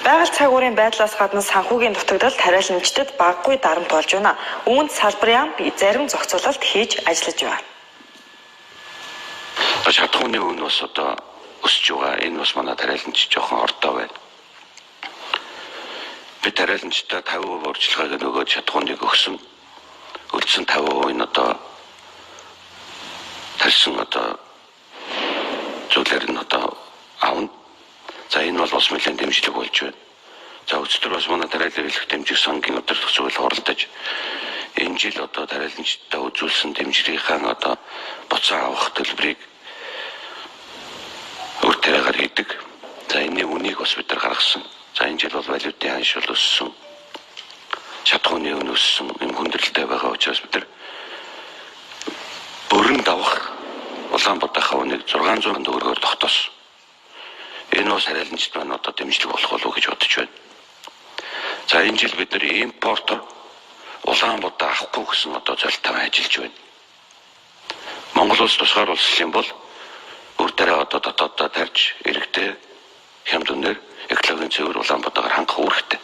Байгаль цаг уурын байдлаас гадна санхүүгийн дутагдалд тариаланчдад багагүй дарамт болж байна. Үүнд салбарын зарим зохицуулалт хийж ажиллаж байна. Шатхууны үн бас одоо өсөж байгаа. Энэ бас манай тариаланч жоохон ордоо байна. Би тариаланчтай 50% урьдчилгааг нөгөөд шатхууныг өгсөн. Үлдсэн 50% нь одоо тарьсан одоо зүйлэр нь одоо аавн. За энэ бол бас нэлээд дэмжлэг болж байна. За өчтөр бас манай тариалал хэлэх дэмжих сангийн өдөртөх зүйл оролдож энэ жил одоо тариаланчтай үзүүлсэн дэмжлэгийнхаа одоо буцаа авах төлбөрийг өөртөөр хийдэг. За энэ үнийг бас бид нар гаргасан. За энэ жил бол валютын ханшил өссөн. Шатхууны үн өссөн. Энэ хүндрэлтэй байгаа учраас бид нар өрөнд авах Улаанбаатар үнийг 600 төгрөгөөр тогтоосон. Энэ бас тариаланчд маань одоо дэмжлэг болох болов уу гэж бодож байна. За энэ жил бид нар импортоор Улаанбаатар авахгүй гэсэн одоо золтой ажиллаж байна. Монгол улс тусгаар улс юм бол өөртөө одоо дотооддоо тарьж иргэдэд хямд үнээр экологийн цэвэр Улаанбаатараар хангах үүрэгтэй.